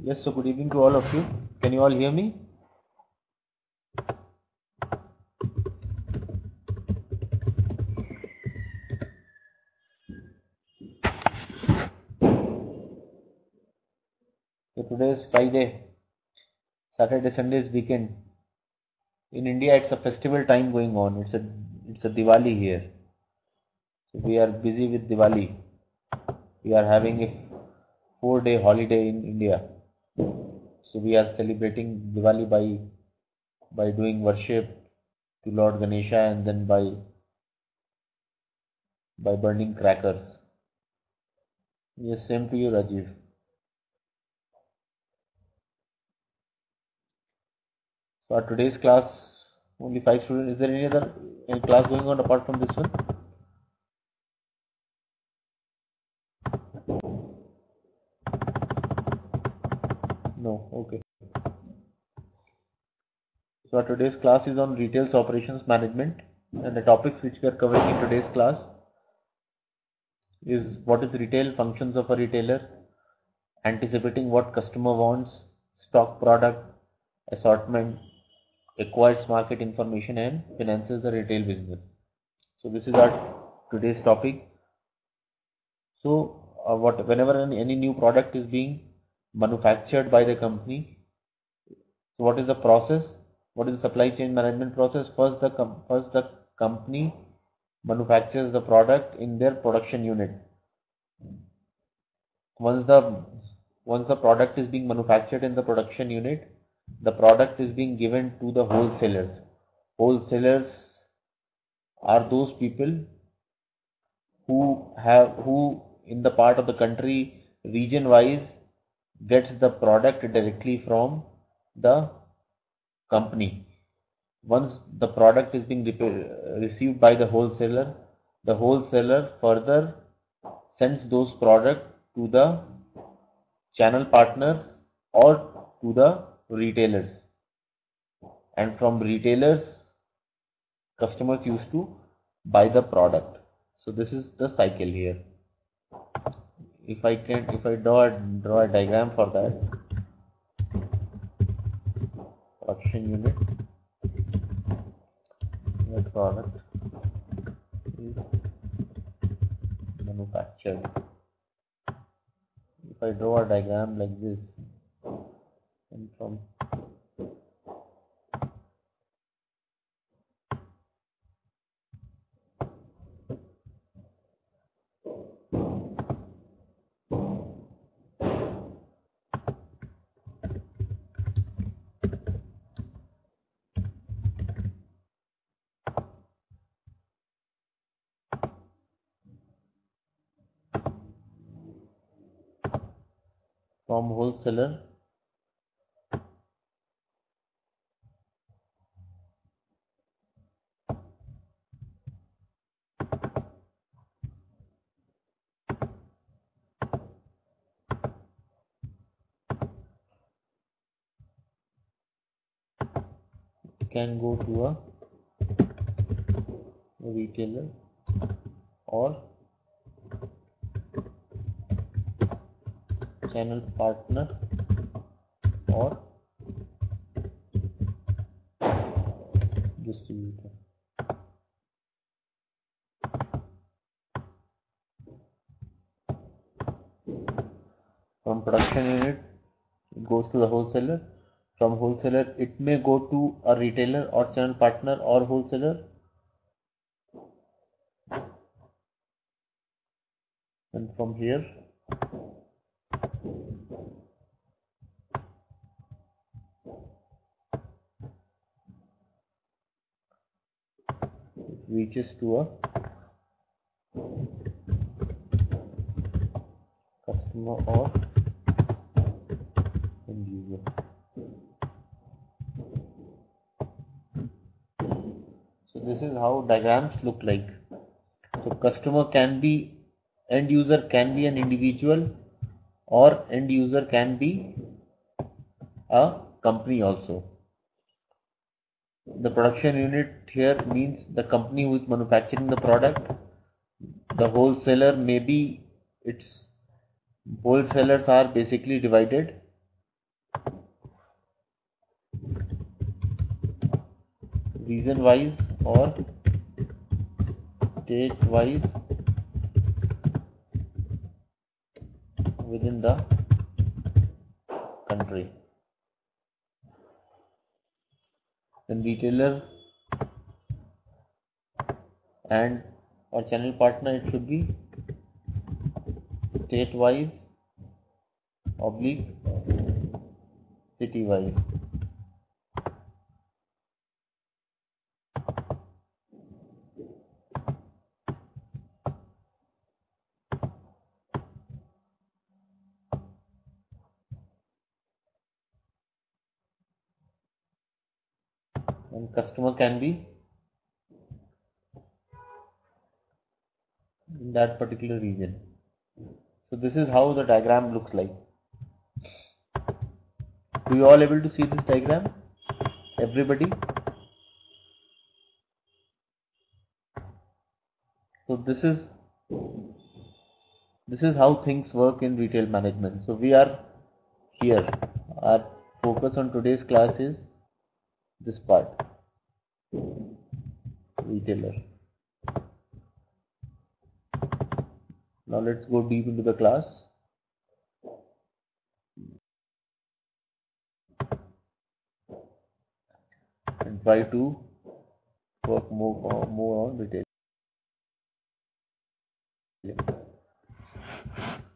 Yes, so good evening to all of you. Can you all hear me? So today is Friday, Saturday, Sunday is weekend. In India, it's a festival time going on. It's a Diwali here. So we are busy with Diwali. We are having a 4-day holiday in India. So we are celebrating Diwali by doing worship to Lord Ganesha and then by burning crackers. Yes, same to you, Rajiv. So our today's class, only 5 students. Is there any other class going on apart from this one? No, okay. So our today's class is on retail operations management, and the topics which we are covering in today's class is what is retail, functions of a retailer, anticipating what customer wants, stock product, assortment, acquires market information, and finances the retail business. So this is our today's topic. So whenever any new product is being manufactured by the company, so what is the process? What is the supply chain management process? First the company manufactures the product in their production unit. Once the product is being manufactured in the production unit, the product is being given to the wholesalers. Wholesalers are those people who in the part of the country region wise gets the product directly from the company. Once the product is being received by the wholesaler further sends those products to the channel partners or to the retailers, and from retailers customers used to buy the product. So this is the cycle here. If I draw a diagram for that, production unit, the product is manufactured. If I draw a diagram like this, and from wholesaler can go to a retailer or channel partner or distributor. From production unit it goes to the wholesaler. From wholesaler it may go to a retailer or channel partner or wholesaler, and from here it reaches to a customer or end user. So this is how diagrams look like. So customer can be, end user can be an individual, or end user can be a company also. The production unit here means the company who is manufacturing the product. The wholesaler, maybe its wholesalers are basically divided. region wise or state wise within the country. Then retailer and or channel partner, it should be state wise oblique city wise. And customer can be in that particular region. So this is how the diagram looks like. Do you all able to see this diagram? Everybody? So this is how things work in retail management. So we are here. Our focus on today's class is this part, retailer. Now let's go deep into the class. And try to work more on retailing.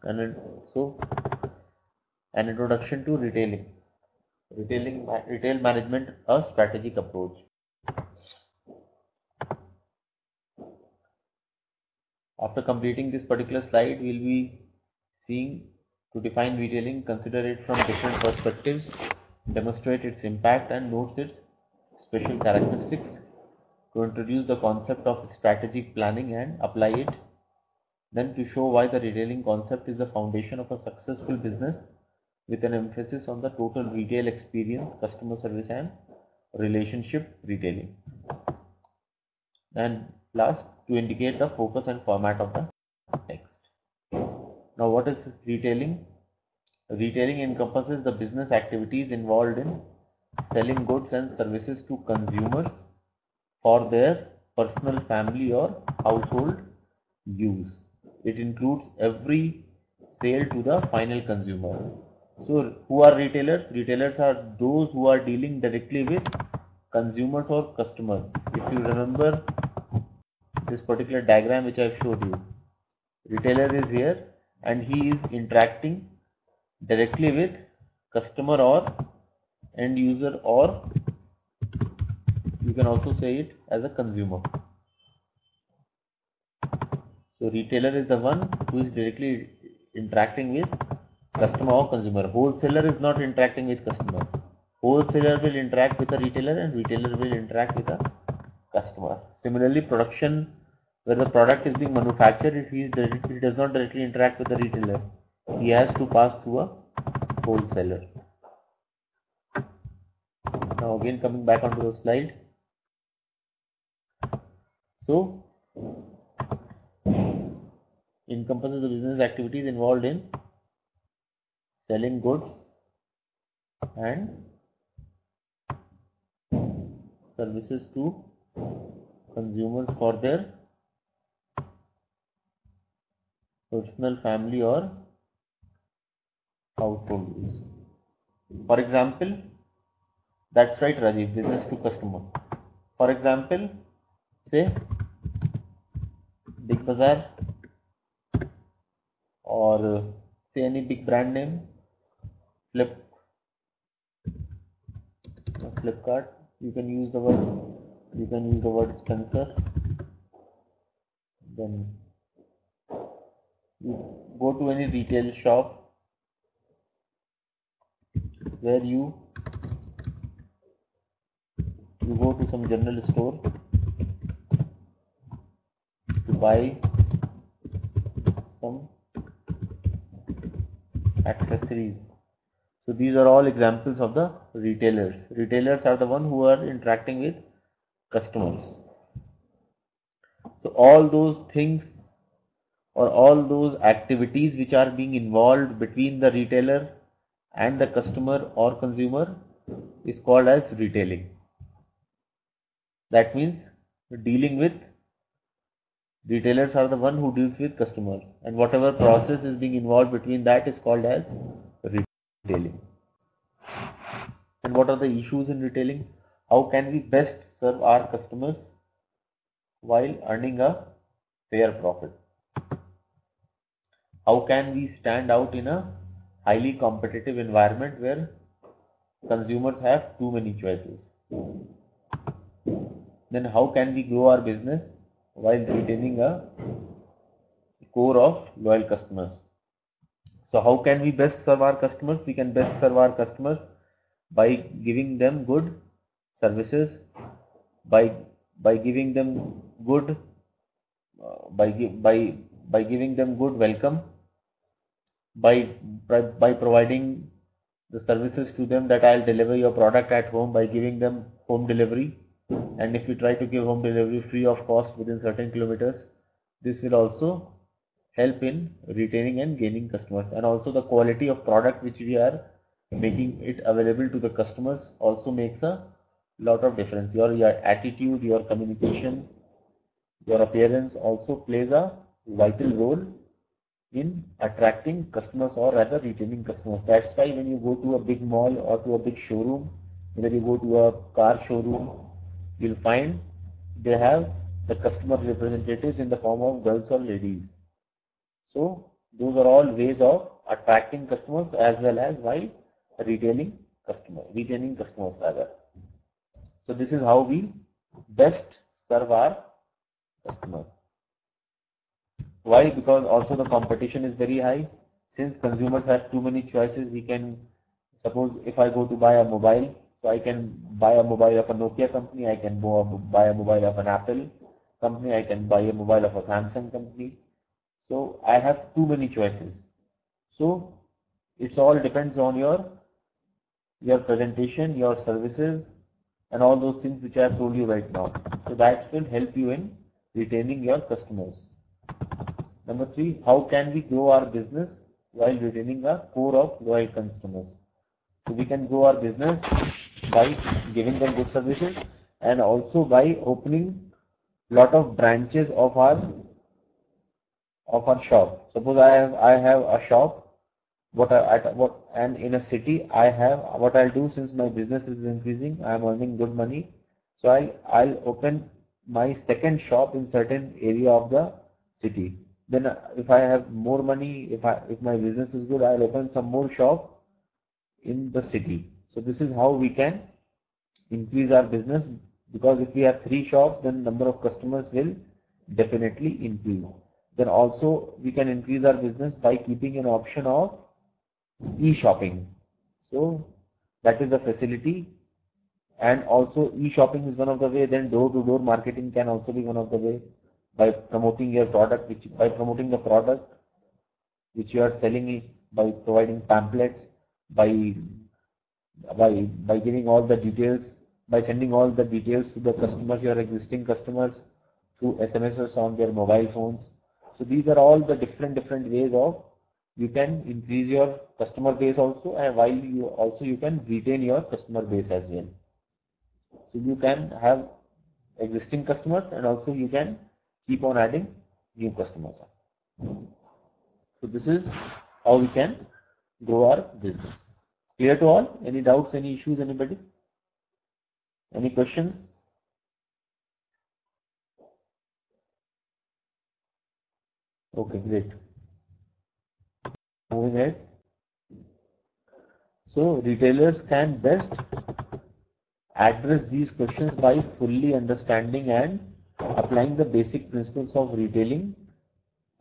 And so, an introduction to retailing. Retail management, a strategic approach. After completing this particular slide, we will be seeing to define retailing, consider it from different perspectives, demonstrate its impact and notes its special characteristics, to introduce the concept of strategic planning and apply it, then to show why the retailing concept is the foundation of a successful business with an emphasis on the total retail experience, customer service and relationship retailing. And last, to indicate the focus and format of the text. Now what is retailing? Retailing encompasses the business activities involved in selling goods and services to consumers for their personal, family or household use. It includes every sale to the final consumer. So who are retailers? Retailers are those who are dealing directly with consumers or customers. If you remember this particular diagram which I have showed you, retailer is here and he is interacting directly with customer or end user, or you can also say it as a consumer. So retailer is the one who is directly interacting with customer or consumer. Wholesaler is not interacting with customer. Wholesaler will interact with a retailer and retailer will interact with a customer. Similarly, production, where the product is being manufactured, he does not directly interact with the retailer. He has to pass through a wholesaler. Now again coming back onto the slide. So encompasses the business activities involved in selling goods and services to consumers for their personal, family or household use. For example, that's right Rajiv, business to customer. For example, say Big Bazaar or say any big brand name, Flipkart. You can use the word Spencer. Then you go to any retail shop where you go to some general store to buy some accessories. So these are all examples of the retailers. Retailers are the one who are interacting with customers. So all those things or all those activities which are being involved between the retailer and the customer or consumer is called as retailing. That means dealing with retailers are the one who deals with customers, and whatever process is being involved between that is called as retailing. And what are the issues in retailing? How can we best serve our customers while earning a fair profit? How can we stand out in a highly competitive environment where consumers have too many choices? Then how can we grow our business while retaining a core of loyal customers? So how can we best serve our customers? We can best serve our customers by giving them good services, by giving them good by giving them good welcome, by providing the services to them that I'll deliver your product at home by giving them home delivery. And if you try to give home delivery free of cost within certain kilometers, this will also help in retaining and gaining customers. And also the quality of product which we are making it available to the customers also makes a lot of difference. Your attitude, your communication, your appearance also plays a vital role in attracting customers or rather retaining customers. That's why when you go to a big mall or to a big showroom, whether you go to a car showroom, you'll find they have the customer representatives in the form of girls or ladies. So those are all ways of attracting customers as well as while retaining customers rather. So this is how we best serve our customers. Why? Because also the competition is very high. Since consumers have too many choices, we can, suppose if I go to buy a mobile, so I can buy a mobile of a Nokia company, I can buy a mobile of an Apple company, I can buy a mobile of a Samsung company. So I have too many choices. So it all depends on your presentation, your services, and all those things which I have told you right now. So that will help you in retaining your customers. Number 3, how can we grow our business while retaining a core of loyal customers? So we can grow our business by giving them good services and also by opening lot of branches of our shop. Suppose I have a shop, and in a city I have, what I'll do, since my business is increasing, I am earning good money, so I'll open my second shop in certain area of the city. Then if I have more money, if my business is good, I'll open some more shop in the city. So this is how we can increase our business, because if we have 3 shops, then number of customers will definitely increase. Then also we can increase our business by keeping an option of e-shopping. So that is the facility, and also e-shopping is one of the way. Then door-to-door marketing can also be one of the way, by promoting your product, by promoting the product which you are selling, by providing pamphlets, by giving all the details, by sending all the details to the customers, your existing customers, through SMSs on their mobile phones. So these are all the different ways of you can increase your customer base also, and while you can retain your customer base as well. So you can have existing customers and also you can keep on adding new customers. So this is how we can grow our business. Clear to all? Any doubts, any issues, anybody? Any questions? Okay, great. Moving ahead. So retailers can best address these questions by fully understanding and applying the basic principles of retailing,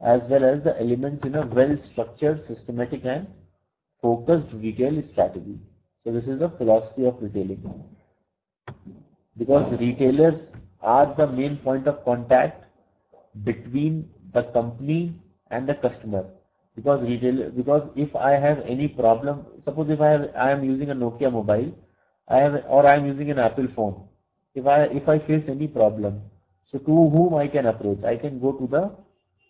as well as the elements in a well-structured, systematic and focused retail strategy. So this is the philosophy of retailing, because retailers are the main point of contact between the company and the customer. Because if I have any problem, suppose if I am using a Nokia mobile, or I am using an Apple phone, if I face any problem, so to whom I can approach? I can go to the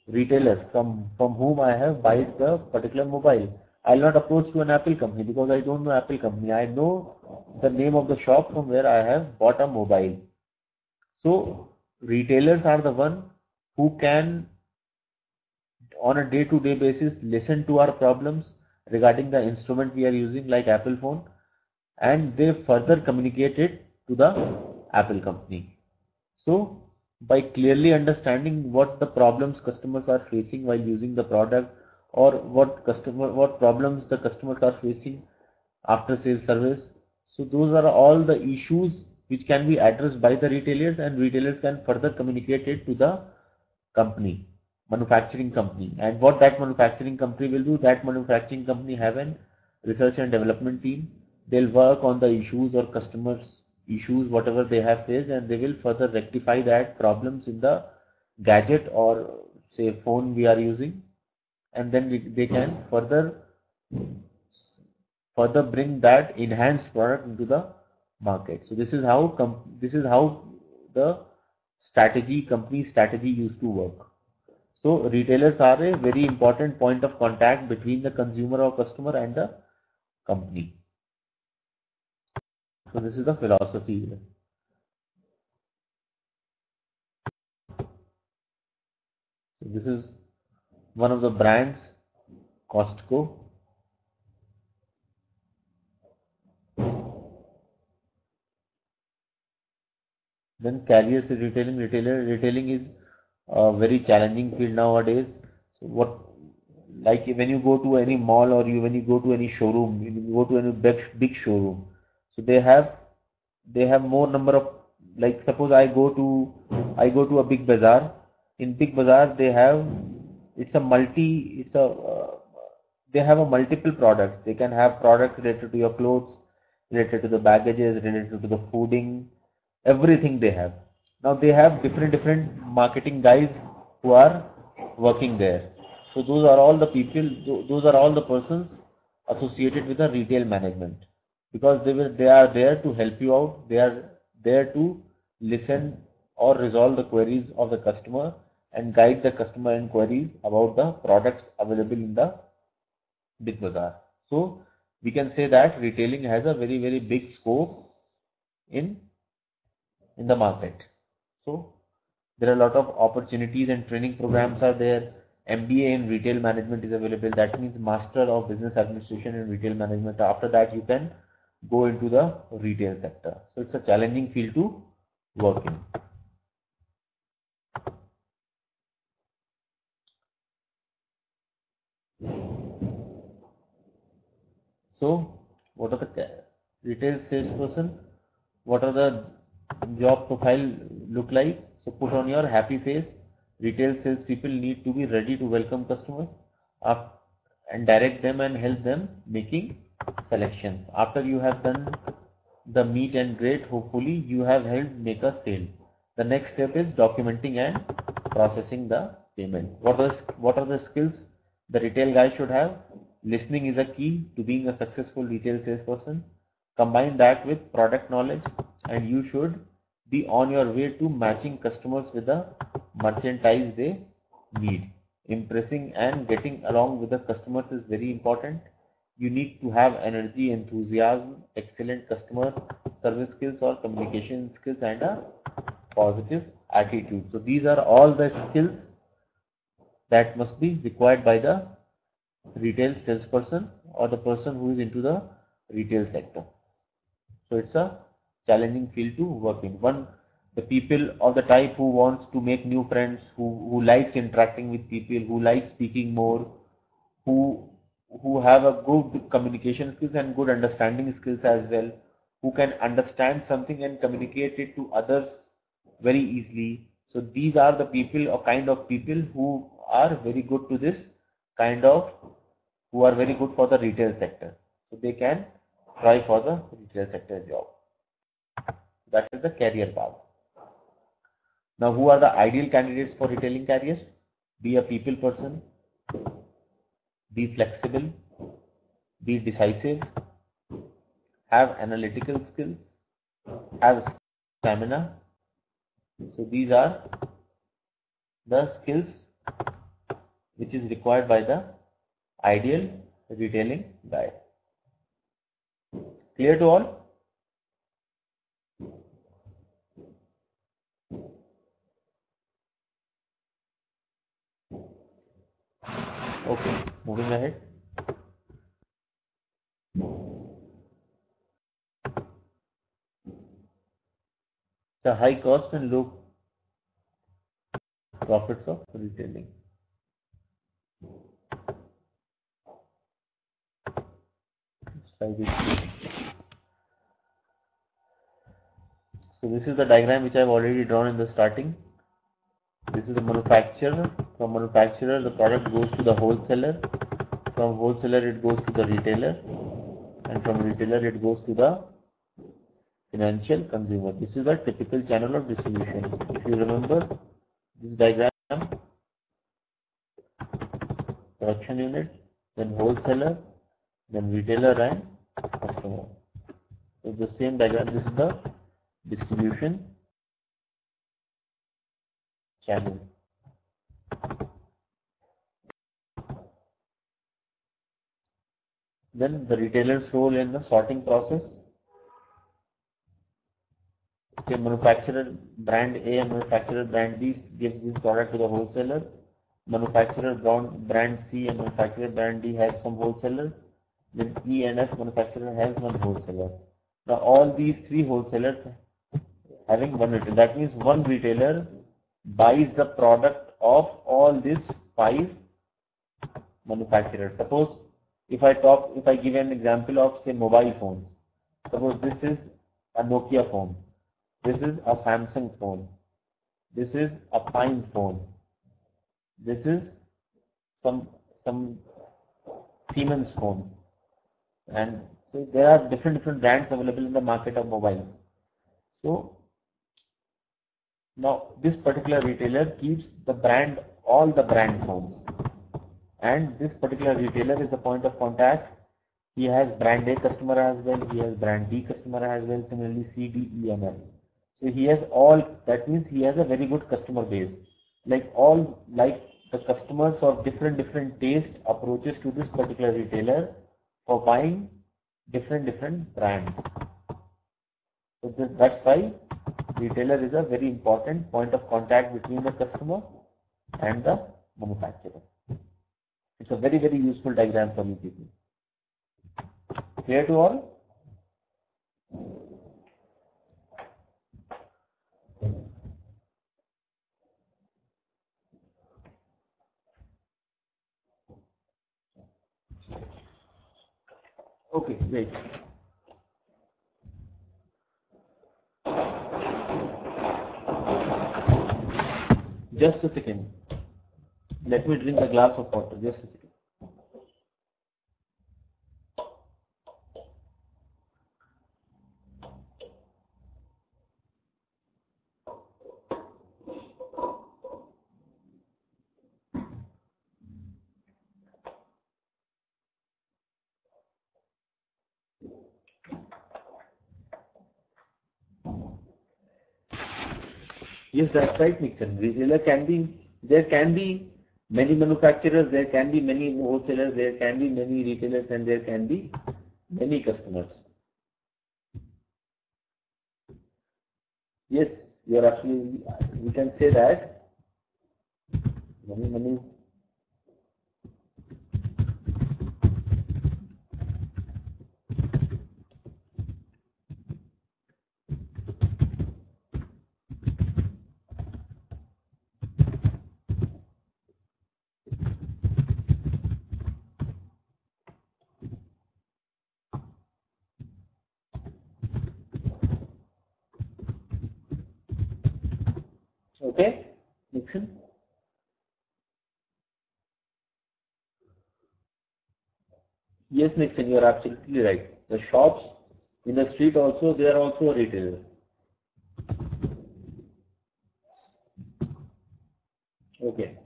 retailer from whom I have bought the particular mobile. I will not approach to an Apple company, because I don't know Apple company. I know the name of the shop from where I have bought a mobile. So retailers are the one who can on a day-to-day basis listen to our problems regarding the instrument we are using like Apple phone, and they further communicate it to the Apple company. So by clearly understanding what the problems customers are facing while using the product, or what problems the customers are facing after sales service, so those are all the issues which can be addressed by the retailers, and retailers can further communicate it to the company, manufacturing company. And what that manufacturing company will do, that manufacturing company have an research and development team. They'll work on the issues or customers issues whatever they have faced, and they will further rectify that problems in the gadget or say phone we are using, and then they can further bring that enhanced product into the market. So this is how the company strategy used to work. So retailers are a very important point of contact between the consumer or customer and the company. So this is the philosophy here. So this is one of the brands, Costco. Then carriers is retailing. Retailing is a very challenging field nowadays. So like when you go to any mall, or when you go to any showroom, when you go to any big showroom, so they have more number of, like suppose I go to a big bazaar. In big bazaar they have they have a multiple products. They can have products related to your clothes, related to the baggages, related to the fooding, everything they have. Now they have different marketing guys who are working there. So those are all the people, those are all the persons associated with the retail management, because they are there to help you out. They are there to listen or resolve the queries of the customer and guide the customer inquiries about the products available in the big bazaar. So we can say that retailing has a very big scope in the market. So there are a lot of opportunities and training programs are there. MBA in retail management is available. That means Master of Business Administration in Retail Management. After that you can go into the retail sector. So it's a challenging field to work in. So what are the retail salesperson? What are the job profile look like? So put on your happy face. Retail salespeople need to be ready to welcome customers and direct them and help them making selections. After you have done the meet and greet, hopefully you have helped make a sale. The next step is documenting and processing the payment. What are the skills the retail guy should have? Listening is a key to being a successful retail salesperson. Combine that with product knowledge, and you should be on your way to matching customers with the merchandise they need. Impressing and getting along with the customers is very important. You need to have energy, enthusiasm, excellent customer service skills or communication skills, and a positive attitude. So these are all the skills that must be required by the retail salesperson or the person who is into the retail sector. So it's a challenging field to work in. The people of the type who wants to make new friends, who likes interacting with people, who likes speaking more, who have a good communication skills and good understanding skills as well, who can understand something and communicate it to others very easily. So these are the people or kind of people who are very good to this who are very good for the retail sector. So they can try for the retail sector job. That is the career path. Now, who are the ideal candidates for retailing careers? Be a people person, be flexible, be decisive, have analytical skills, have stamina. So these are the skills which is required by the ideal retailing guy. Clear to all? Okay, moving ahead. The high cost and low profits of retailing. Let's try this. So this is the diagram which I have already drawn in the starting. This is the manufacturer. From manufacturer, the product goes to the wholesaler. From wholesaler, it goes to the retailer. And from retailer, it goes to the financial consumer. This is the typical channel of distribution. If you remember this diagram, production unit, then wholesaler, then retailer and customer. So the same diagram, this is the distribution channel. Then the retailer's role in the sorting process. Say manufacturer brand A and manufacturer brand B gives this product to the wholesaler. Manufacturer brand C and manufacturer brand D has some wholesaler. Then E and F manufacturer has one wholesaler. Now all these three wholesalers having one retailer. That means one retailer buys the product of all these five manufacturers. Suppose if I give an example of say mobile phones. Suppose this is a Nokia phone. This is a Samsung phone. This is a Pine phone. This is some Siemens phone. And so there are different brands available in the market of mobiles. So now this particular retailer keeps all the brand phones. And this particular retailer is the point of contact. He has brand A customer as well. He has brand B customer as well. Similarly, C, D, E, and F. So he has all. That means he has a very good customer base. Like the customers of different taste approaches to this particular retailer for buying different brands. So that's why retailer is a very important point of contact between the customer and the manufacturer. It's a very useful diagram for you people. Clear to all? Okay, great. Just a second. Let me drink a glass of water. Just a second. Yes, that's right, Nixon. There can be many manufacturers, there can be many wholesalers, there can be many retailers, and there can be many customers. Yes, you are absolutely. We can say that many. Okay, Nixon. Yes, Nixon, you are absolutely right. The shops in the street also, they are also a retailer. Okay.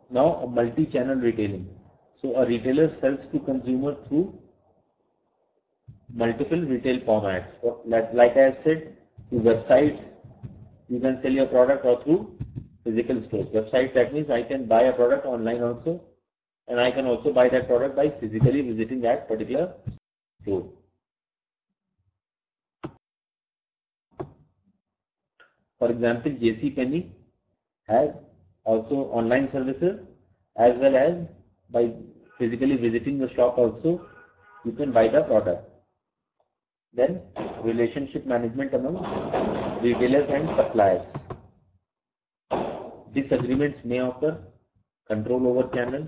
Now a multi-channel retailing. So a retailer sells to consumer through multiple retail formats. So like I said, through websites, you can sell your product, or through physical stores. Websites, that means I can buy a product online also, and I can also buy that product by physically visiting that particular store. For example, JC Penney has also online services, as well as by physically visiting the shop also you can buy the product. Then relationship management among retailers and suppliers. Disagreements may occur, control over channel,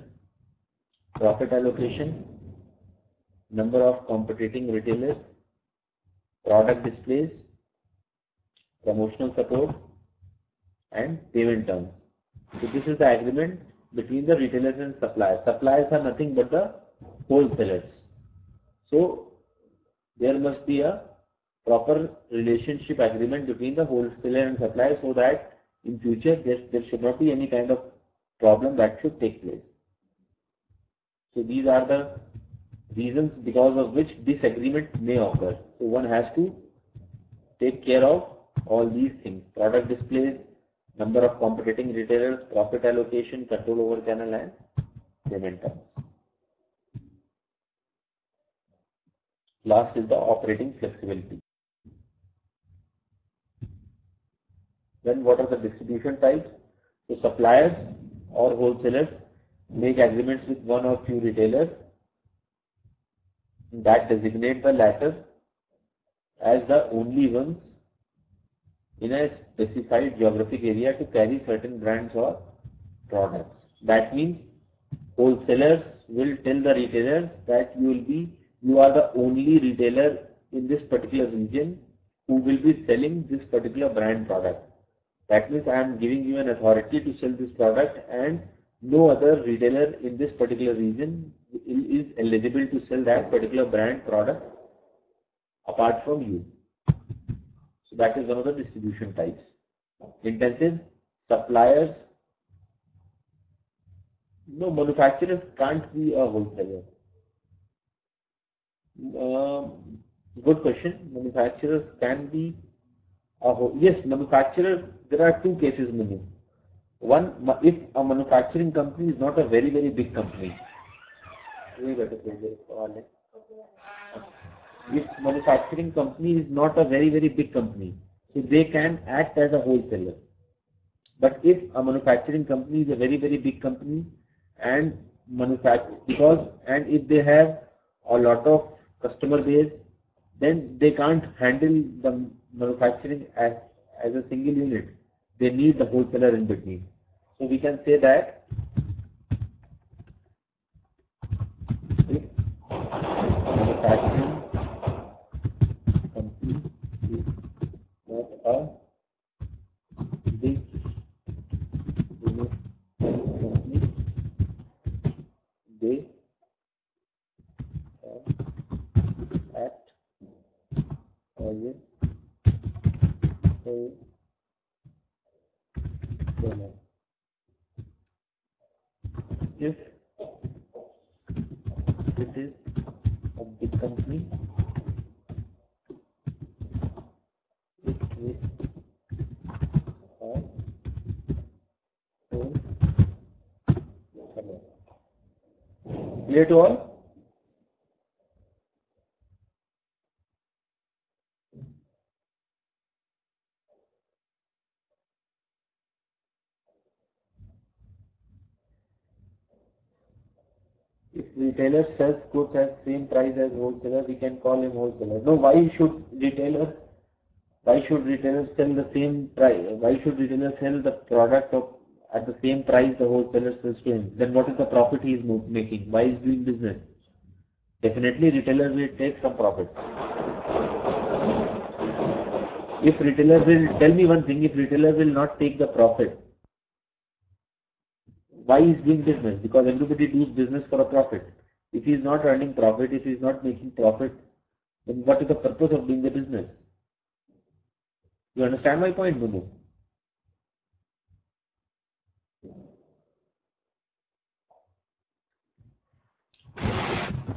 profit allocation, number of competing retailers, product displays, promotional support, and payment terms. So this is the agreement between the retailers and suppliers. Suppliers are nothing but the wholesalers. So there must be a proper relationship agreement between the wholesaler and supplier, so that in future there should not be any kind of problem that should take place. So these are the reasons because of which disagreement may occur. So one has to take care of all these things: product displays, number of competing retailers, profit allocation, control over channel, and payment terms. Last is the operating flexibility. Then what are the distribution types? So suppliers or wholesalers make agreements with one or few retailers that designate the latter as the only ones in a specified geographic area to carry certain brands or products. That means wholesalers will tell the retailers that you are the only retailer in this particular region who will be selling this particular brand product. That means I am giving you an authority to sell this product, and no other retailer in this particular region is eligible to sell that particular brand product apart from you. So that is one of the distribution types. Intensive suppliers. No, manufacturers can't be a wholesaler. Good question. Manufacturers can be yes, manufacturer. There are two cases, Manu. One, if a manufacturing company is not a very big company. If manufacturing company is not a very big company, so they can act as a wholesaler. But if a manufacturing company is a very big company and if they have a lot of customer base, then they can't handle the manufacturing as a single unit. They need the wholesaler in between. So we can say that if manufacturing company is not a big business company, they act as a wholesaler. If it is a big company, it is a wholesaler. Clear to all? If retailer sells goods at same price as wholesaler, we can call him wholesaler. No, why should retailer sell the same price? Why should retailer sell the product at the same price the wholesaler sells to him? Then what is the profit he is making? Why is he doing business? Definitely retailer will take some profit. If retailer will, tell me one thing, if retailer will not take the profit, why is doing business? Because everybody does business for a profit. If he is not earning profit, if he is not making profit, then what is the purpose of doing the business? You understand my point, Manu?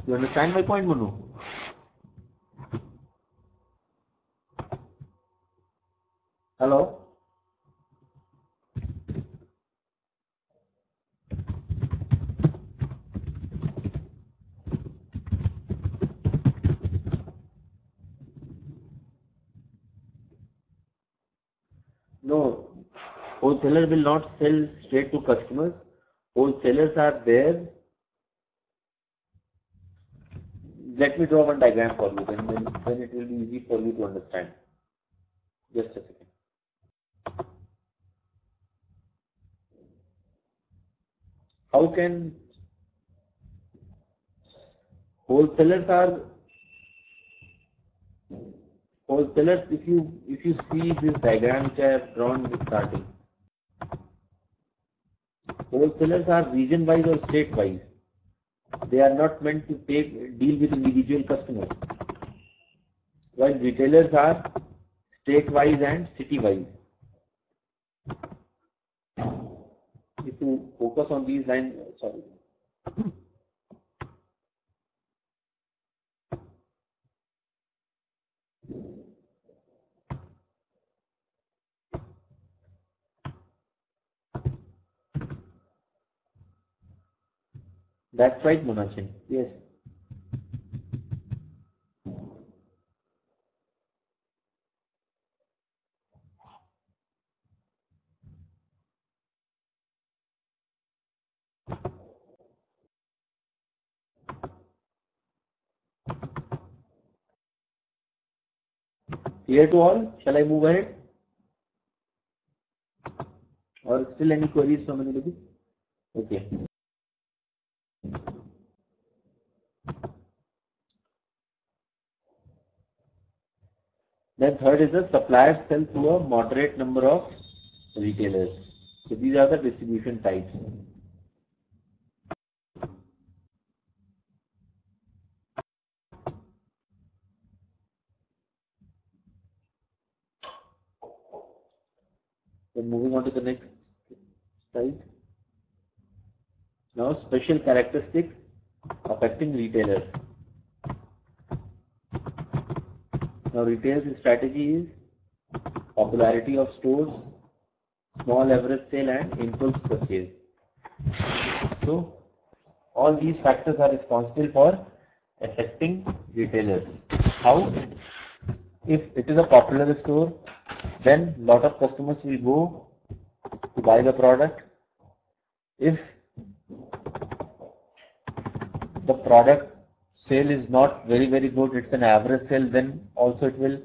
You understand my point, Manu? Hello? No, Wholesaler will not sell straight to customers. Wholesalers are there. Let me draw one diagram for you, then it will be easy for you to understand. Just a second. How can wholesalers, if you see this diagram which I have drawn with starting, wholesalers are region wise or state wise. They are not meant to deal with individual customers, while retailers are state wise and city wise. If you focus on these lines, sorry. That's right, Monachin. Yes. Clear to all? Shall I move ahead? Or still any queries from anybody? Okay. Then third is the suppliers sell to a moderate number of retailers. So these are the distribution types. Then moving on to the next slide. Now special characteristics affecting retailers. Now retail's strategy is popularity of stores, small average sale and impulse purchase. So all these factors are responsible for affecting retailers. How? If it is a popular store, then lot of customers will go to buy the product. If the product sale is not very good, it's an average sale, then also it will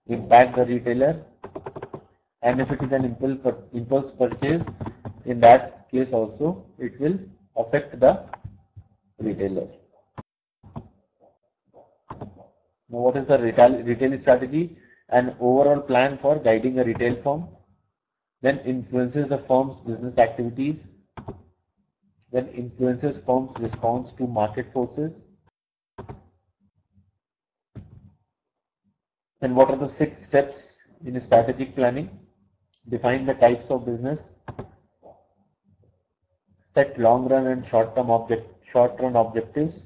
impact the retailer. And if it is an impulse purchase, in that case also it will affect the retailer. Now what is the retail strategy? An overall plan for guiding a retail firm, then influences the firm's business activities, then influences firm's response to market forces. Then what are the 6 steps in strategic planning? Define the types of business, set long run and short run objectives,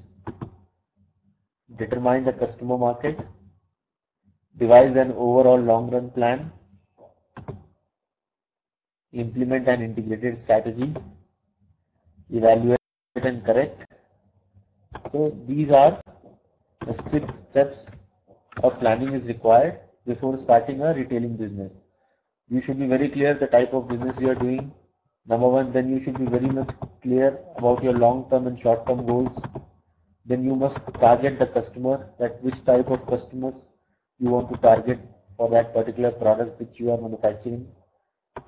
determine the customer market, devise an overall long run plan, implement an integrated strategy, evaluate and correct. So these are the 6 steps of planning is required before starting a retailing business. You should be very clear the type of business you are doing. Number 1, then you should be very much clear about your long-term and short-term goals. Then you must target the customer, that which type of customers you want to target for that particular product which you are manufacturing.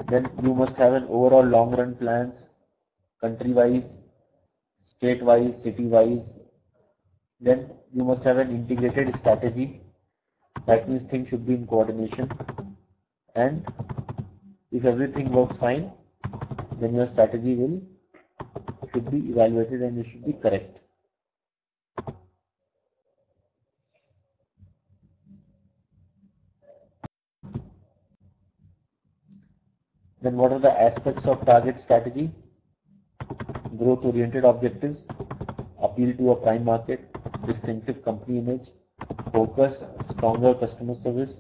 Then you must have an overall long-run plans, country-wise, state-wise, city-wise. Then you must have an integrated strategy. That means things should be in coordination. And if everything works fine, then your strategy should be evaluated and it should be correct. Then what are the aspects of target strategy? Growth oriented objectives, appeal to a prime market, distinctive company image, focus, stronger customer service,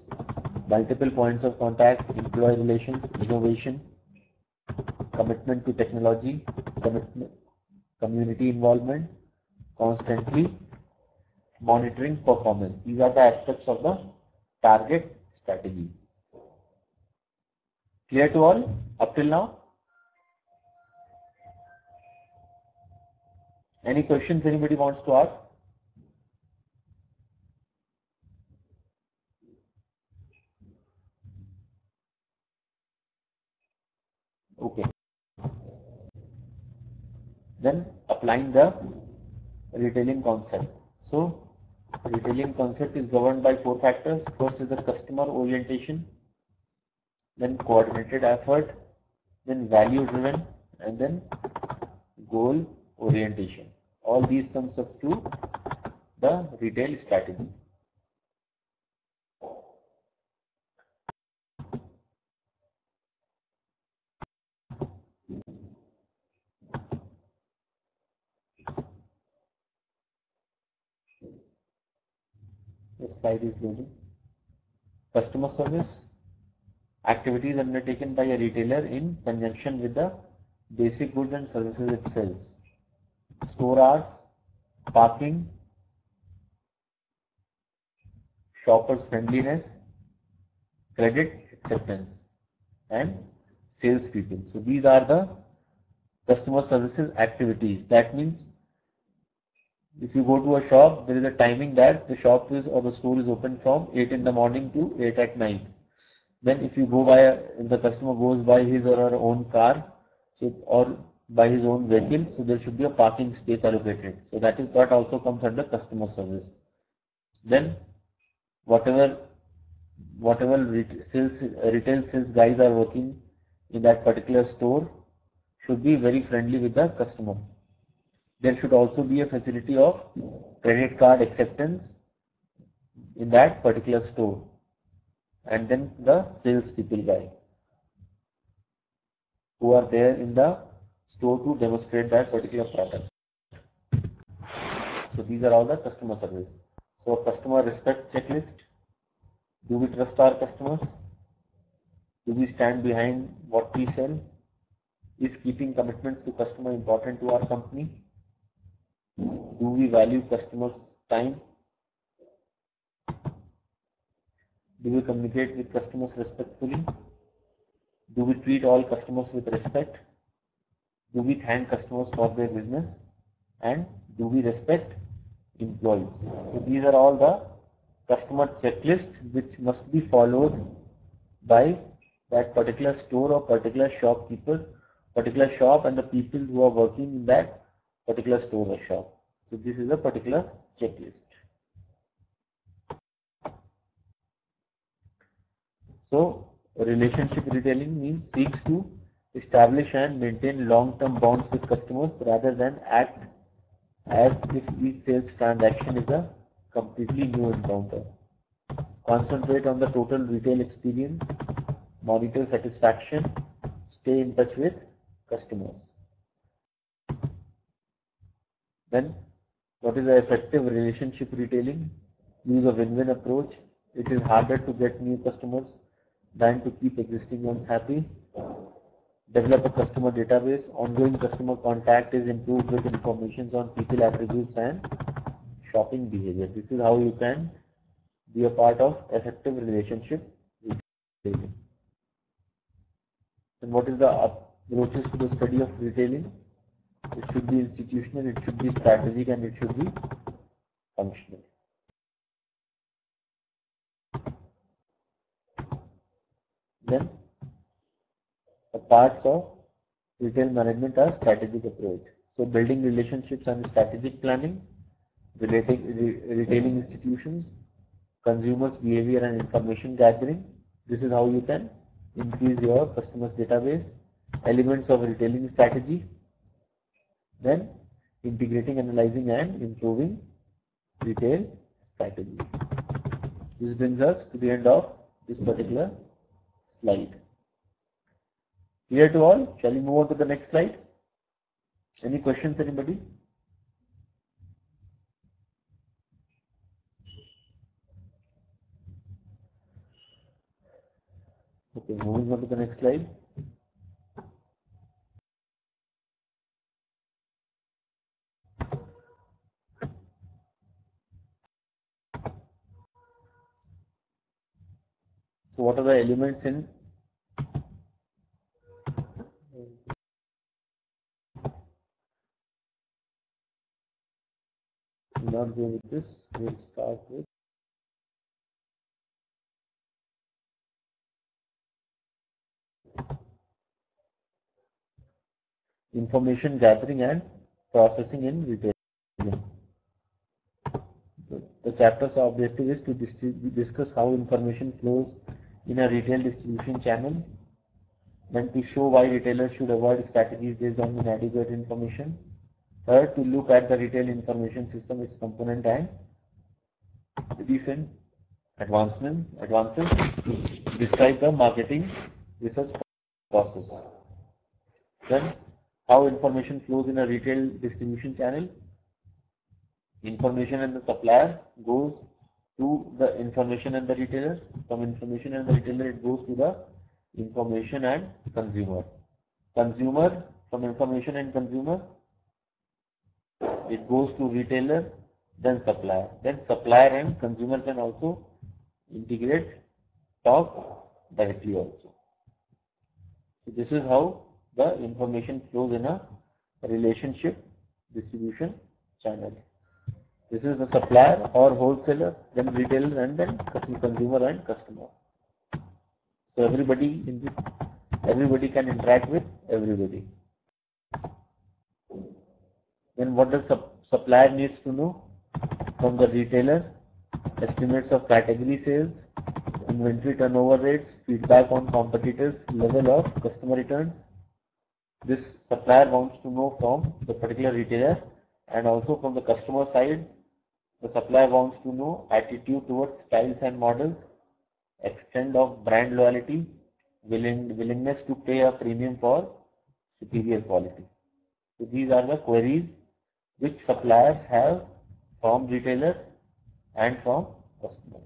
multiple points of contact, employee relations, innovation, commitment to technology, community involvement, constantly monitoring performance. These are the aspects of the target strategy. Clear to all up till now? Any questions anybody wants to ask? Okay. Then applying the retailing concept. So retailing concept is governed by four factors. First is the customer orientation, then coordinated effort, then value driven, and then goal orientation. All these sums up to the retail strategy. The slide is loading. Customer service activities undertaken by a retailer in conjunction with the basic goods and services it sells. Store hours, parking, shoppers friendliness, credit acceptance, and sales people. So these are the customer services activities. That means if you go to a shop, there is a timing that the shop is or the store is open from 8 in the morning to 8 at night. Then if you go by, if the customer goes by his or her own car, so, or by his own vehicle, so there should be a parking space allocated. So that also comes under customer service. Then whatever retail sales guys are working in that particular store should be very friendly with the customer. There should also be a facility of credit card acceptance in that particular store. And then the sales people guy who are there in the store to demonstrate that particular product. So these are all the customer service. So customer respect checklist. Do we trust our customers? Do we stand behind what we sell? Is keeping commitments to customer important to our company? Do we value customers' time? Do we communicate with customers respectfully? Do we treat all customers with respect? Do we thank customers for their business? And do we respect employees? So these are all the customer checklists which must be followed by that particular store or particular shopkeeper, particular shop, and the people who are working in that particular store or shop. So this is a particular checklist. So relationship retailing means seeks to establish and maintain long-term bonds with customers rather than act as if each sales transaction is a completely new encounter. Concentrate on the total retail experience, monitor satisfaction, stay in touch with customers. Then what is the effective relationship retailing? Use a win-win approach. It is harder to get new customers than to keep existing ones happy. Develop a customer database. Ongoing customer contact is improved with information on people attributes and shopping behavior. This is how you can be a part of effective relationship retailing. And what is the approaches to the study of retailing? It should be institutional, it should be strategic, and it should be functional. Then the parts of retail management are strategic approach. So building relationships and strategic planning, retailing institutions, consumers behavior and information gathering. This is how you can increase your customers database. Elements of retailing strategy. Then integrating, analyzing, and improving retail strategy. This brings us to the end of this particular slide. Clear to all? Shall we move on to the next slide? Any questions, anybody? Okay, moving on to the next slide. So what are the elements in We'll not go with this. We'll start with information gathering and processing in retail. The chapter's objective is to discuss how information flows in a retail distribution channel, then to show why retailers should avoid strategies based on inadequate information. Third, to look at the retail information system, its component and recent advances to describe the marketing research process. Then, how information flows in a retail distribution channel. Information and the supplier goes to the information and the retailer. From information and the retailer, it goes to the information and consumer. From information and consumer, it goes to retailer, then supplier. Then supplier and consumer can also integrate, talk directly also. So this is how the information flows in a relationship distribution channel. This is the supplier or wholesaler, then retailer, and then consumer and customer. So everybody can interact with everybody. Then what does supplier needs to know from the retailer? Estimates of category sales, inventory turnover rates, feedback on competitors, level of customer returns. This supplier wants to know from the particular retailer, and also from the customer side, the supplier wants to know attitude towards styles and models, extent of brand loyalty, willingness to pay a premium for superior quality. So these are the queries which suppliers have from retailers and from customers.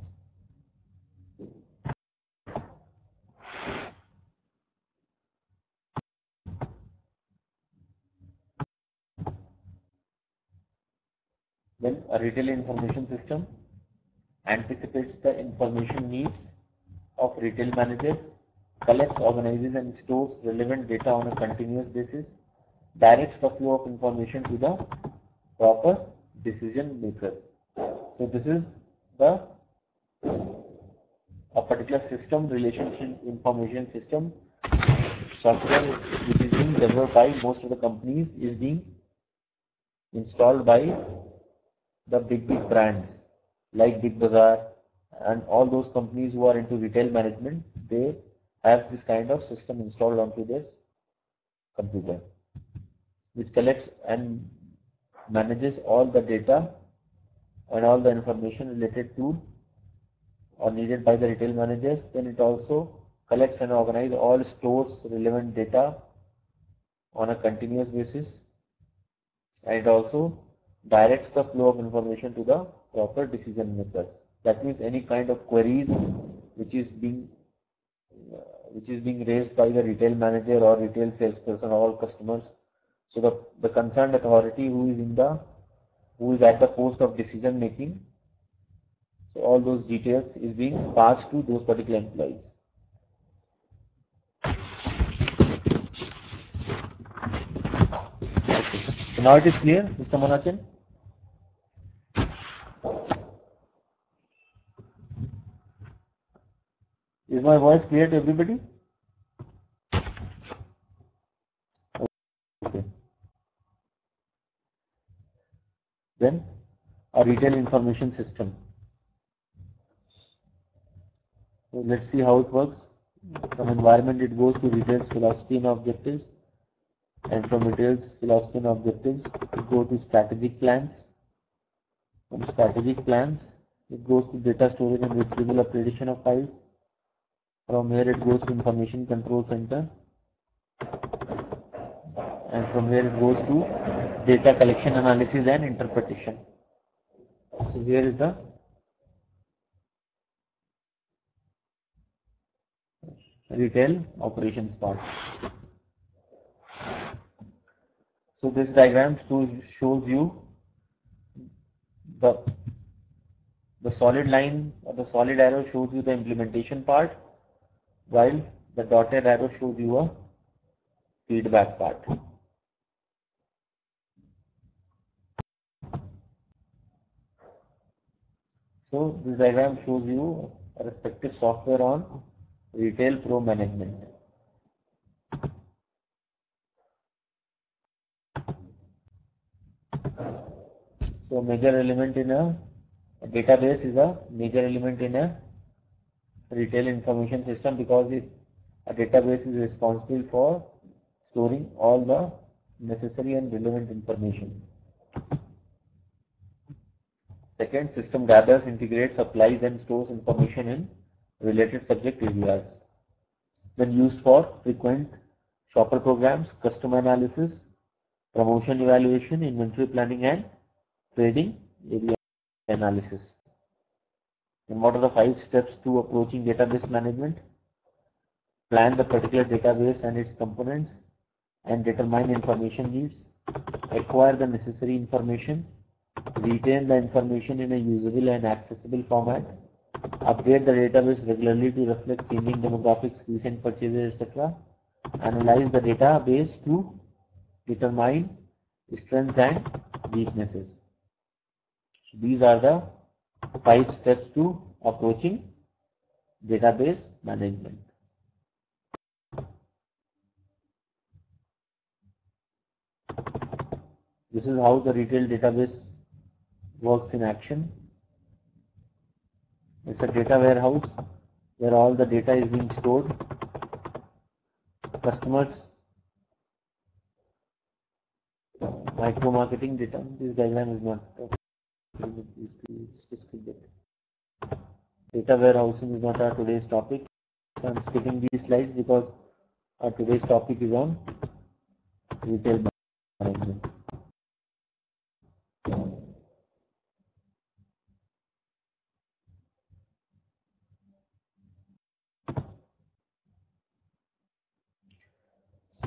Then a retail information system anticipates the information needs of retail managers, collects, organizes and stores relevant data on a continuous basis, directs the flow of information to the proper decision makers. So this is a particular system, relationship information system software which is being developed by most of the companies, is being installed by the big brands like Big Bazaar and all those companies who are into retail management. They have this kind of system installed onto their computer, which collects and manages all the data and all the information related to or needed by the retail managers. Then it also collects and organizes all stores relevant data on a continuous basis, and it also directs the flow of information to the proper decision makers. That means any kind of queries which is being raised by the retail manager or retail salesperson or all customers. So the concerned authority who is at the post of decision making, so all those details is being passed to those particular employees. So now it is clear, Mr. Monachan? Is my voice clear to everybody? Okay. Then a retail information system. So let's see how it works. From environment it goes to retail's philosophy and objectives, and from retail's philosophy and objectives it goes to strategic plans. From strategic plans it goes to data storage and retrieval upgradation of files. From here it goes to information control center, and from here it goes to data collection, analysis and interpretation. So here is the retail operations part. So this diagram shows you the solid line or the solid arrow shows you the implementation part, while the dotted arrow shows you a feedback part. So this diagram shows you a respective software on retail pro management. So major element in a database is a major element in a retail information system, because a database is responsible for storing all the necessary and relevant information. Second, system gathers, integrates, applies and stores information in related subject areas. Then used for frequent shopper programs, customer analysis, promotion evaluation, inventory planning and trading area analysis. And what are the 5 steps to approaching database management? Plan the particular database and its components and determine information needs. Acquire the necessary information. Retain the information in a usable and accessible format. Update the database regularly to reflect changing demographics, recent purchases, etc. Analyze the database to determine strengths and weaknesses. So these are the 5 steps to approaching database management. This is how the retail database works in action. It's a data warehouse where all the data is being stored. Customers, micro marketing data. This diagram is not data warehousing is not our today's topic. So I'm skipping these slides because our today's topic is on retail management.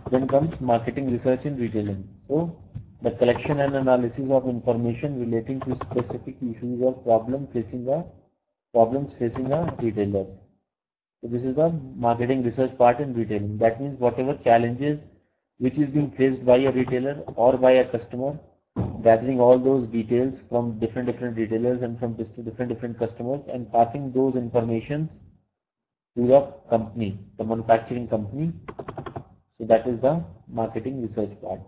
Then comes marketing research in retailing. So the collection and analysis of information relating to specific issues or problems facing a retailer. So this is the marketing research part in retailing. That means whatever challenges which is being faced by a retailer or by a customer, gathering all those details from different retailers and from different customers and passing those information to the company, the manufacturing company. So that is the marketing research part.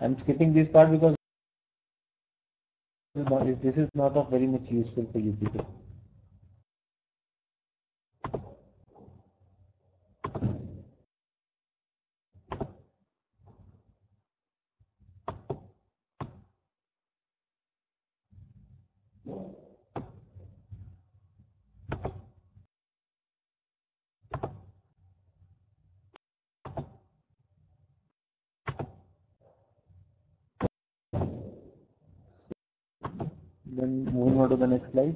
I'm skipping this part because this is not of very much useful for you people. Then moving on to the next slide.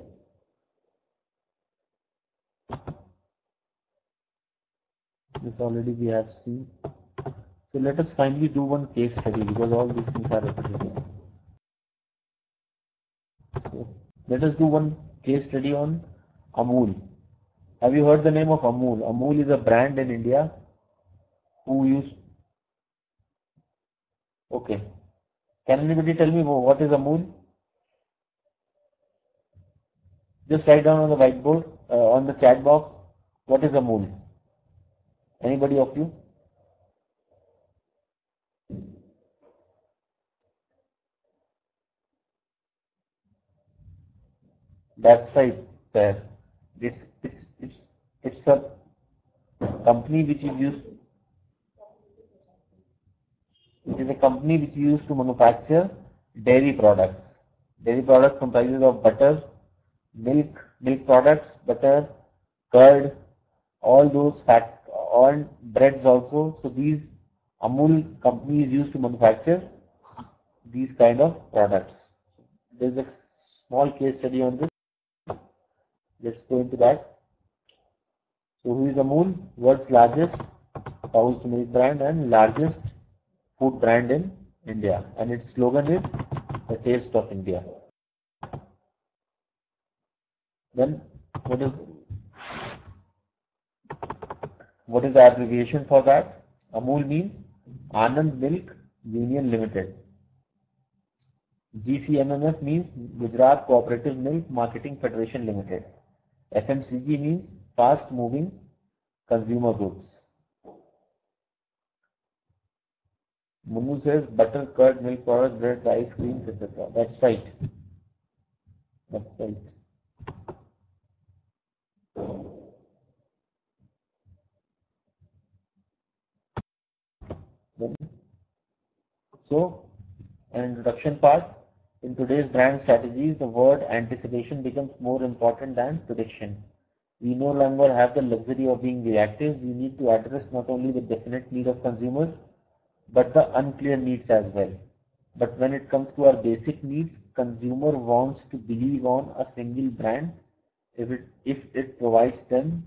This already we have seen. So let us finally do one case study because all these things are repetitive. So let us do one case study on Amul. Have you heard the name of Amul? Amul is a brand in India who used. Okay. Can anybody tell me what is Amul? Just write down on the whiteboard, on the chat box, what is Amul? Anybody of you? That's right, sir. It's a company which is used. It is a company which is used to manufacture dairy products. Dairy products comprises of butter, milk products, butter, curd, all those fat, all breads also. So these Amul company is used to manufacture these kind of products. There is a small case study on this. Let's go into that. So who is Amul? World's largest cow's milk brand and largest food brand in India. And its slogan is the taste of India. Then what is the abbreviation for that? Amul means Anand Milk Union Limited. GCMMF means Gujarat Cooperative Milk Marketing Federation Limited. FMCG means fast moving consumer goods. Munu says butter, curd, milk products, breads, ice creams, etc. That's right. That's right. So, an introduction part. In today's brand strategies, the word anticipation becomes more important than prediction. We no longer have the luxury of being reactive. We need to address not only the definite need of consumers, but the unclear needs as well. But when it comes to our basic needs, consumer wants to believe on a single brand if it provides them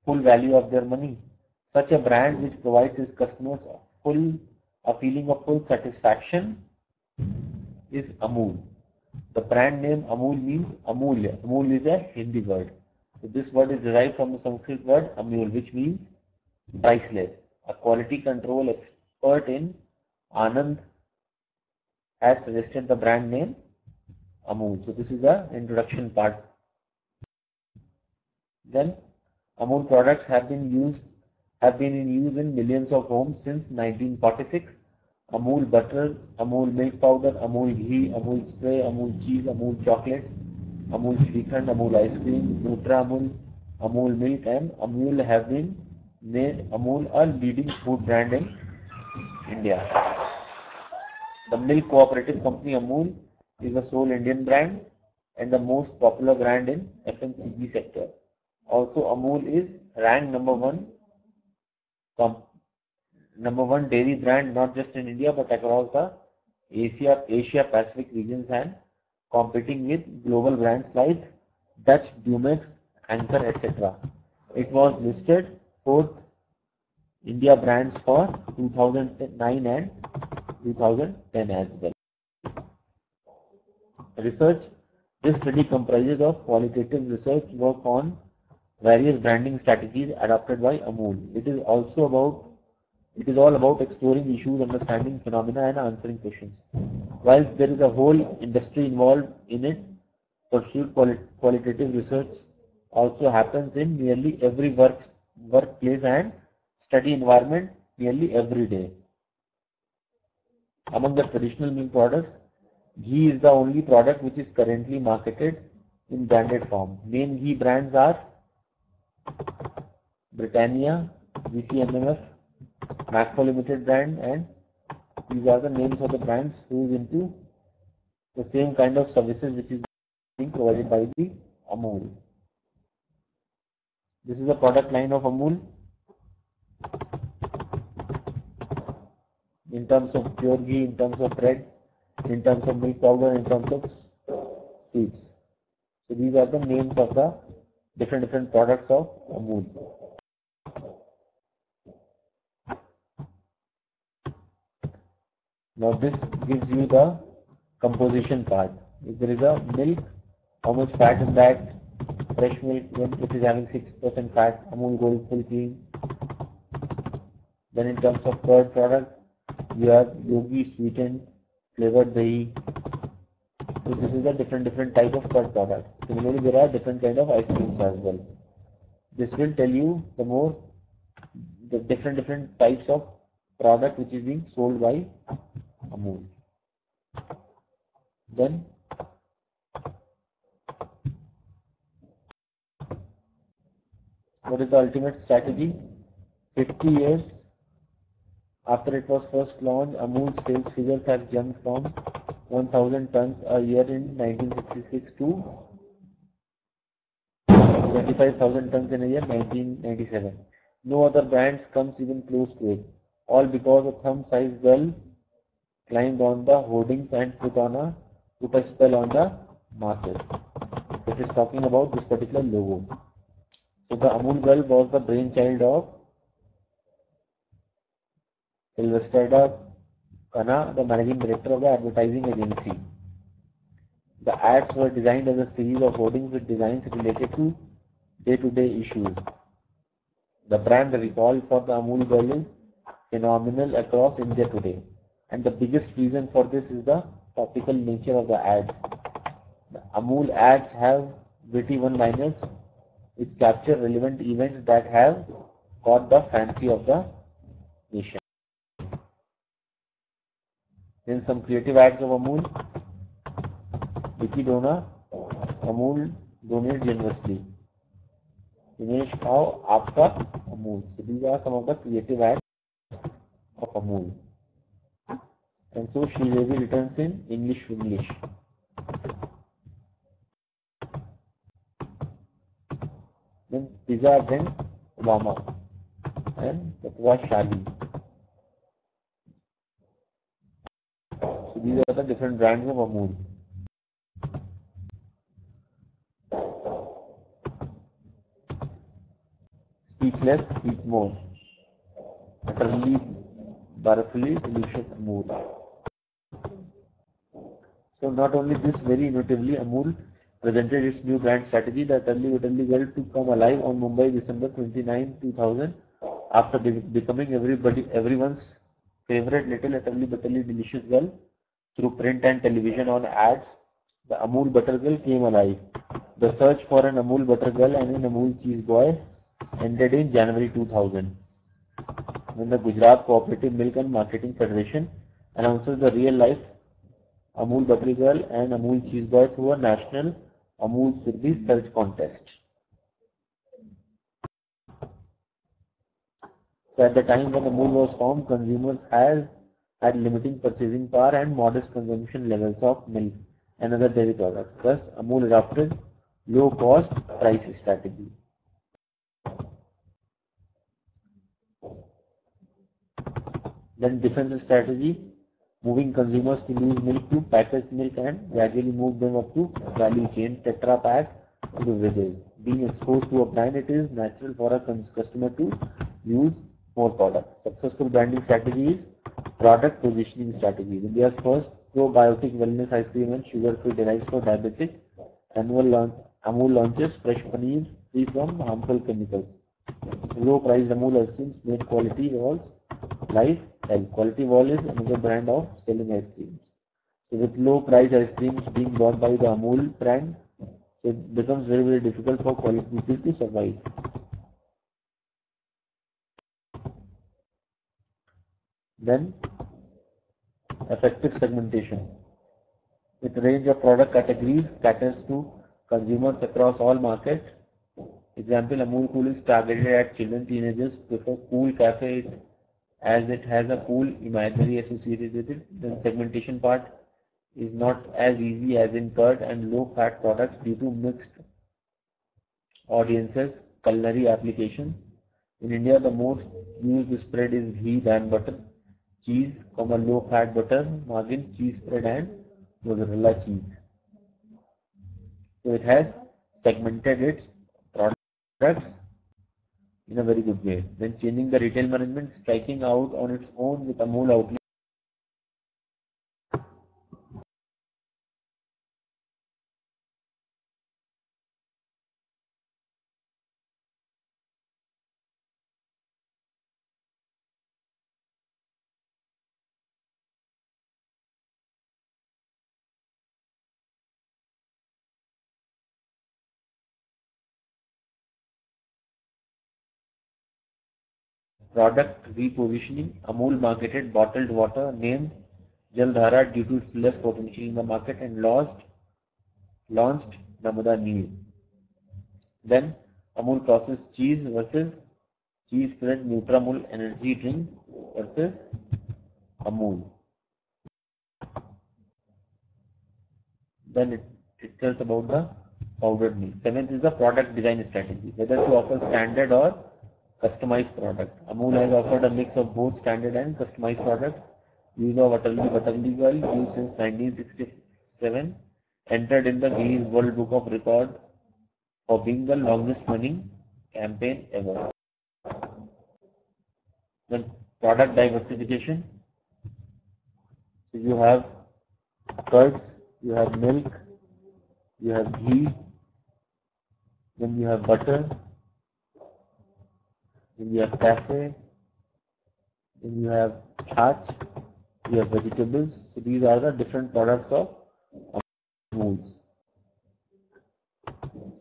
full value of their money. Such a brand which provides its customers a feeling of full satisfaction is Amul. The brand name Amul means Amulya. Amul is a Hindi word. So this word is derived from the Sanskrit word Amul, which means priceless. A quality control expert in Anand has suggested the brand name Amul. So this is the introduction part. Then Amul products have been in use in millions of homes since 1946. Amul butter, Amul milk powder, Amul ghee, Amul spray, Amul cheese, Amul chocolates, Amul Shrikhand, Amul ice cream, Nutra Amul, Amul milk, and Amul have been made Amul a leading food brand in India. The milk cooperative company Amul is the sole Indian brand and the most popular brand in FMCG sector. Also, Amul is ranked number one dairy brand not just in India but across the Asia Pacific regions and competing with global brands like Dutch, Dumex, Anchor, etc. It was listed 4th India brands for 2009 and 2010 as well. Research. This study comprises of qualitative research work on various branding strategies adopted by Amul. It is all about exploring issues, understanding phenomena, and answering questions. While there is a whole industry involved in it, pursued qualitative research also happens in nearly every workplace and study environment nearly every day. Among the traditional milk products, ghee is the only product which is currently marketed in branded form. Main ghee brands are Britannia, GCMMF, Macro Limited brand, and these are the names of the brands who is into the same kind of services which is being provided by the Amul. This is the product line of Amul in terms of pure ghee, in terms of bread, in terms of milk powder, in terms of sweets. So these are the names of the different products of Amul. Now this gives you the composition part. If there is a milk, how much fat is that? Fresh milk, which is having 6% fat, Amul Gold Full Cream. Then in terms of curd product, you have Yogi sweetened flavored dahi. So this is a different type of curd product. Similarly, there are different kind of ice creams as well. This will tell you the different types of product which is being sold by Amul. Then what is the ultimate strategy? 50 years after it was first launched, Amul's sales figures have jumped from 1,000 tons a year in 1966 to 25,000 tons in a year, 1997. No other brands comes even close to it. All because a thumb-sized girl climbed on the hoardings and put a spell on the masses. It is talking about this particular logo. So the Amul girl was the brainchild of Sylvester Khanna, the managing director of the advertising agency. The ads were designed as a series of hoardings with designs related to day-to-day issues. The brand recall for the Amul girl is phenomenal across India today. And the biggest reason for this is the topical nature of the ads. The Amul ads have witty one-liners which capture relevant events that have caught the fancy of the nation. Then some creative ads of Amul. Vicky Dona, Amul donate generously. Dinesh Khao, Aapka Amul. So these are some of the creative ads of Amul. And so she will be written in English. Then Pizza, then Obama, and that was Shali. So these are the different brands of Amul. Speak less, speak more. Utterly, barfully, delicious Amul. So not only this, very innovatively, Amul presented its new brand strategy, the Utterly Girl, to come alive on Mumbai, December 29, 2000, after becoming everyone's favorite little utterly delicious girl through print and television on ads. The Amul Butter Girl came alive. The search for an Amul Butter Girl and an Amul Cheese Boy ended in January 2000, when the Gujarat Cooperative Milk and Marketing Federation announces the real-life Amul Butter Girl and Amul Cheese Boy through a national Amul Survey search contest. So at the time when Amul was formed, consumers had limiting purchasing power and modest consumption levels of milk and other dairy products. Thus, Amul adopted low-cost price strategy. Then defense strategy, moving consumers to loose milk to packaged milk and gradually move them up to value chain, Tetra Pak to beverages. Being exposed to a brand, it is natural for a customer to use more products. Successful branding strategy is product positioning strategy. India's first probiotic wellness ice cream and sugar-free delights for diabetic. Amul launches fresh paneer free from harmful chemicals. Low-priced Amul ice creams made quality walls life. Quality Wall is another brand of selling ice creams. So with low price ice creams being bought by the Amul brand, it becomes very difficult for quality people to survive. Then effective segmentation. With a range of product categories caters to consumers across all markets. Example, Amul Cool is targeted at children, teenagers prefer cool cafe as it has a cool imaginary associated with it. The segmentation part is not as easy as in curd and low-fat products due to mixed audiences, culinary applications. In India, the most used spread is ghee than butter, cheese, low-fat butter, margarine, cheese spread, and mozzarella cheese. So it has segmented its products in a very good way. Then changing the retail management, striking out on its own with Amul outlet. Product repositioning, Amul marketed bottled water named Jaldhara due to its less potential in the market and launched Namada Neel. Then Amul processed cheese versus cheese spread, Nutramul energy drink versus Amul. Then it tells about the powdered milk. Seventh is the product design strategy, whether to offer standard or customized product. Amul has offered a mix of both standard and customized products. Use of buttermilk oil used since 1967, entered in the Guinness World Book of Record for being the longest running campaign ever. Then product diversification. So you have curds, you have milk, you have ghee, then you have butter, then you have cafe, then you have chach, you have vegetables. So these are the different products of Amul.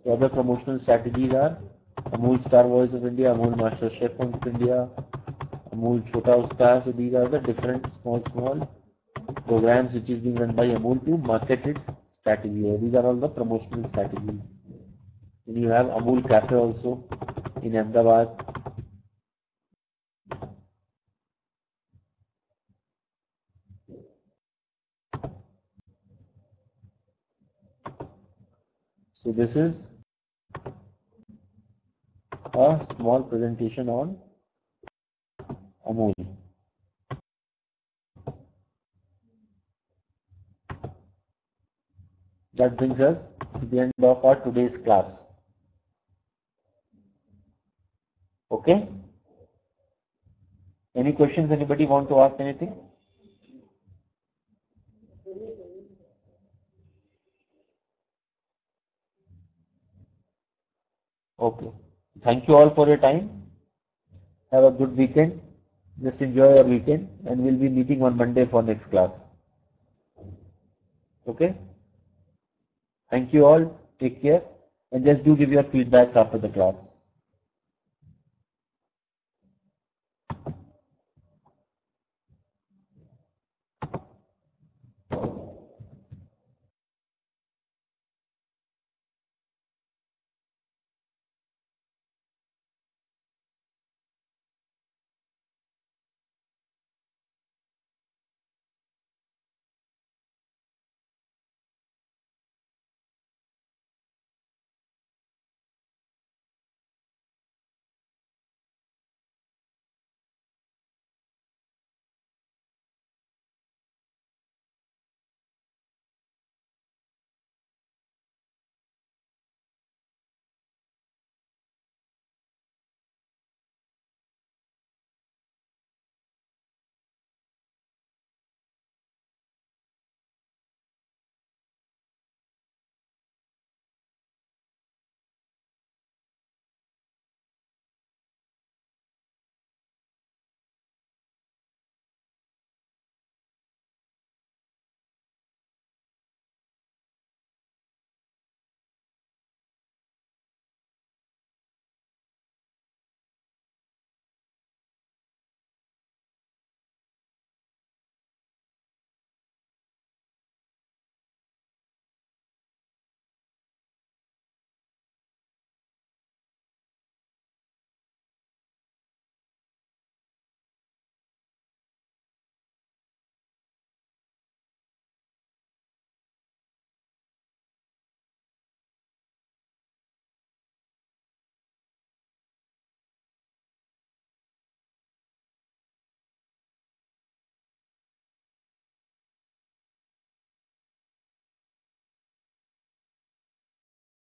So other promotional strategies are Amul Star Voice of India, Amul Master Chef of India, Amul Chota Usta. So these are the different small programs which is being run by Amul to market its strategy. These are all the promotional strategies. Then you have Amul Cafe also in Ahmedabad. So this is a small presentation on Amul. That brings us to the end of our today's class. Okay? Any questions? Anybody want to ask anything? Okay. Thank you all for your time. Have a good weekend. Just enjoy your weekend, and we'll be meeting on Monday for next class. Okay? Thank you all. Take care, and just do give your feedbacks after the class.